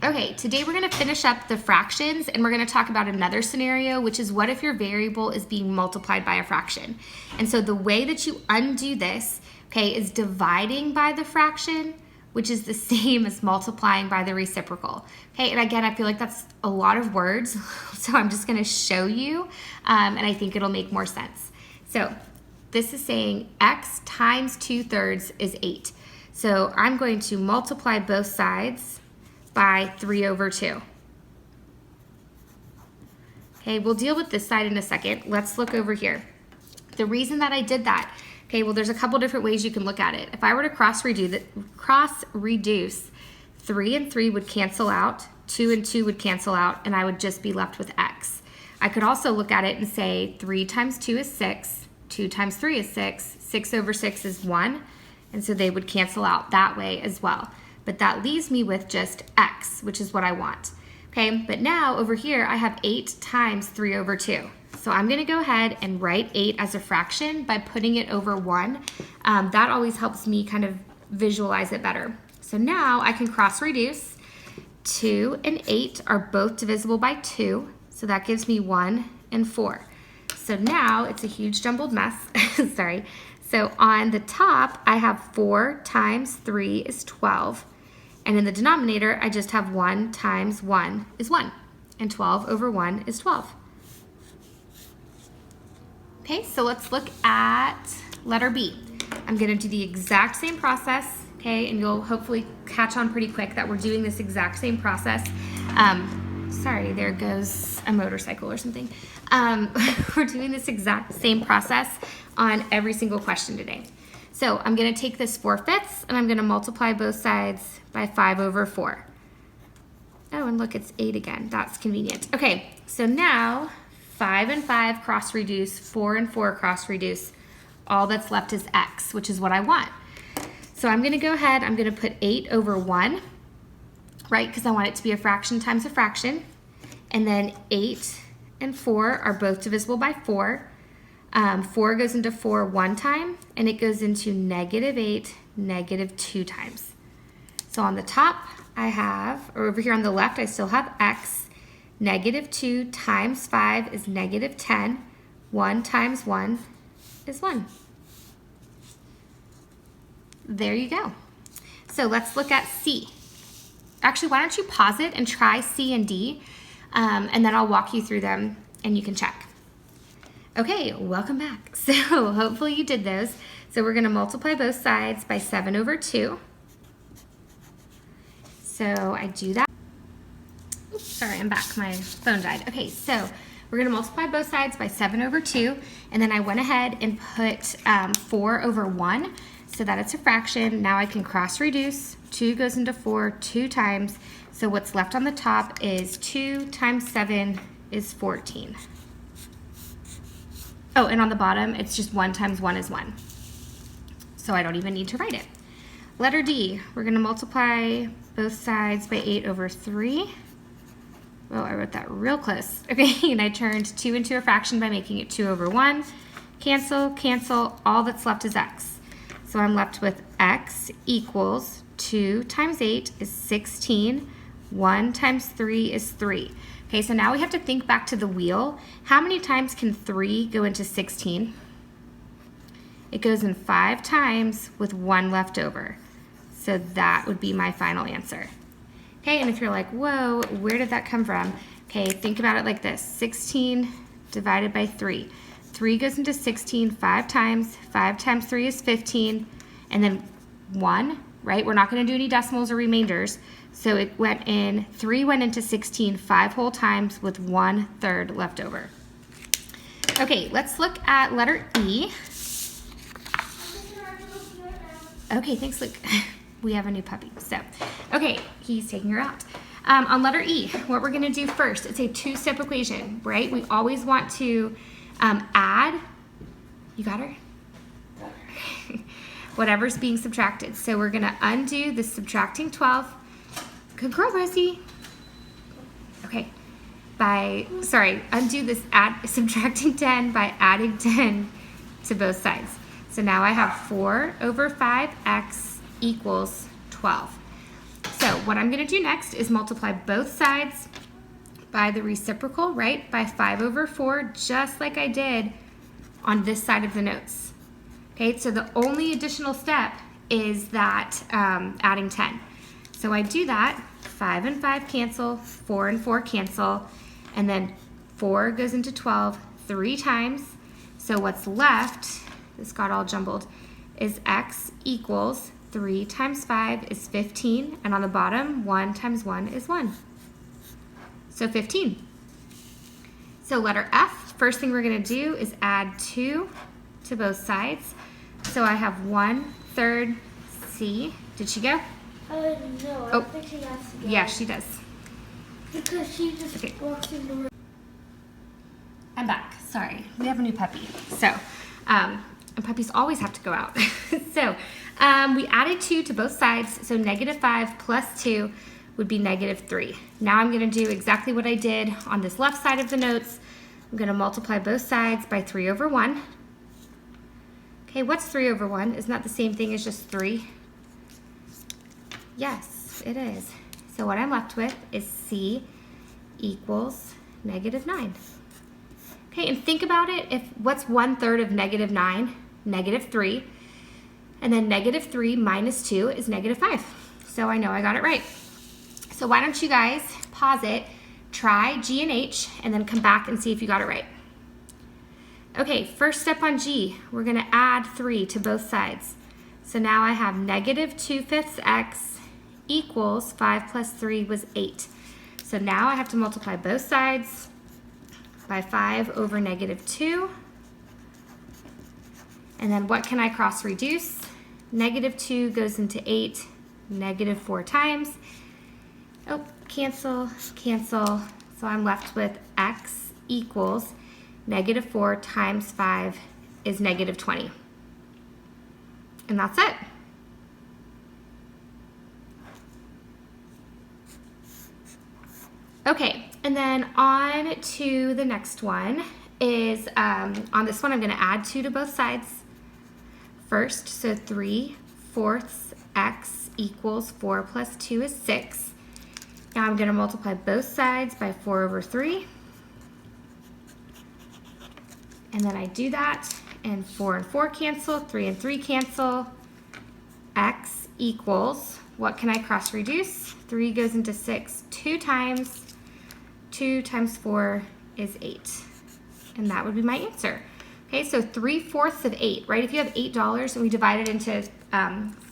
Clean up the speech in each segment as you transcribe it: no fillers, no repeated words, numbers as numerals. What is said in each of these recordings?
Okay, today we're going to finish up the fractions and we're going to talk about another scenario, which is what if your variable is being multiplied by a fraction. And so the way that you undo this, okay, is dividing by the fraction, which is the same as multiplying by the reciprocal. Okay, and again, I feel like that's a lot of words, so I'm just going to show you, and I think it'll make more sense. So this is saying x times 2/3 is 8. So I'm going to multiply both sides by 3/2. Okay, we'll deal with this side in a second. Let's look over here. The reason that I did that, okay, well, there's a couple different ways you can look at it. If I were to cross reduce, 3 and 3 would cancel out, 2 and 2 would cancel out, and I would just be left with x. I could also look at it and say 3 times 2 is 6, 2 times 3 is 6, 6/6 is 1, and so they would cancel out that way as well. But that leaves me with just x, which is what I want. Okay, but now over here I have 8 times 3/2. So I'm going to go ahead and write 8 as a fraction by putting it over 1. That always helps me kind of visualize it better. So now I can cross reduce. 2 and 8 are both divisible by 2, so that gives me 1 and 4. So now it's a huge jumbled mess. Sorry. So on the top, I have 4 times 3 is 12. And in the denominator, I just have 1 times 1 is 1. And 12 over 1 is 12. Okay, so let's look at letter B. I'm going to do the exact same process, okay, and you'll hopefully catch on pretty quick that we're doing this exact same process. Sorry, there goes a motorcycle or something. We're doing this exact same process on every single question today. So I'm going to take this 4/5 and I'm going to multiply both sides by 5/4. Oh, and look, it's 8 again. That's convenient. Okay, so now 5 and 5 cross reduce, 4 and 4 cross reduce. All that's left is x, which is what I want. So I'm going to go ahead, I'm going to put 8/1, right, because I want it to be a fraction times a fraction. And then 8 and 4 are both divisible by 4. 4 goes into 4 one time, and it goes into -8, -2 times. So on the top, I have, or over here on the left, I still have x. -2 times 5 is -10. 1 times 1 is 1. There you go. So let's look at C. Actually, why don't you pause it and try C and D, and then I'll walk you through them and you can check. Okay, welcome back. So hopefully you did those. So we're going to multiply both sides by 7/2. So I do that. Oops, sorry, I'm back. My phone died. Okay, so we're going to multiply both sides by 7/2, and then I went ahead and put 4/1 so that it's a fraction. Now I can cross reduce. 2 goes into 4 2 times. So what's left on the top is 2 times 7 is 14. Oh, and on the bottom, it's just 1 times 1 is 1. So I don't even need to write it. Letter D, we're going to multiply both sides by 8/3. Oh, I wrote that real close. Okay, and I turned 2 into a fraction by making it 2/1. Cancel, cancel, all that's left is x. So I'm left with x equals 2 times 8 is 16. 1 times 3 is 3. Okay, so now we have to think back to the wheel. How many times can 3 go into 16? It goes in 5 times with 1 left over. So that would be my final answer. Okay, and if you're like, whoa, where did that come from? Okay, think about it like this. 16 divided by 3. 3 goes into 16 5 times. 5 times 3 is 15. And then 1, right? We're not going to do any decimals or remainders. So it went in, 3 went into 16 5 whole times with 1/3 left over. Okay, let's look at letter E. Okay, thanks, Luke. We have a new puppy. So, okay, he's taking her out. On letter E, what we're going to do first, it's a two-step equation, right? We always want to add. You got her? Whatever's being subtracted. So we're going to undo the subtracting 12. Good girl, Rosie. Okay. Undo this subtracting 10 by adding 10 to both sides. So now I have 4/5x equals 12. So what I'm going to do next is multiply both sides by the reciprocal, right? By 5/4, just like I did on this side of the notes. Okay, so the only additional step is that adding 10. So I do that, 5 and 5 cancel, 4 and 4 cancel, and then 4 goes into 12 3 times. So what's left, this got all jumbled, is x equals 3 times 5 is 15, and on the bottom, 1 times 1 is 1. So 15. So letter F, first thing we're going to do is add 2 to both sides. So I have 1/3 C. Did she go? No, I don't think she has to go. Yeah, she does. Because she just walks in the room. I'm back. Sorry. We have a new puppy. So, and puppies always have to go out. So, we added 2 to both sides. So -5 plus 2 would be -3. Now I'm going to do exactly what I did on this left side of the notes. I'm going to multiply both sides by 3/1. Okay, what's 3/1? Isn't that the same thing as just 3? Yes, it is. So what I'm left with is C equals -9. Okay, and think about it. If what's 1/3 of -9? -3. And then -3 minus 2 is -5. So I know I got it right. So why don't you guys pause it, try G and H, and then come back and see if you got it right. Okay, first step on G, we're going to add 3 to both sides. So now I have -2/5 x equals 5 plus 3 was 8. So now I have to multiply both sides by 5/-2. And then what can I cross reduce? -2 goes into 8, -4 times. Oh, cancel, cancel. So I'm left with x equals -4 times 5 is -20. And that's it. Okay, and then on to the next one is, on this one I'm going to add 2 to both sides first. So 3/4 x equals 4 plus 2 is 6. Now I'm going to multiply both sides by 4/3. And then I do that, and 4 and 4 cancel, 3 and 3 cancel. X equals, what can I cross reduce? 3 goes into 6 2 times. 2 times 4 is 8. And that would be my answer. Okay, so 3/4 of 8, right? If you have $8 and we divide it into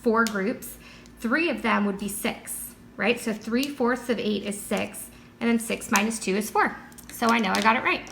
4 groups, 3 of them would be 6, right? So 3/4 of 8 is 6, and then 6 minus 2 is 4. So I know I got it right.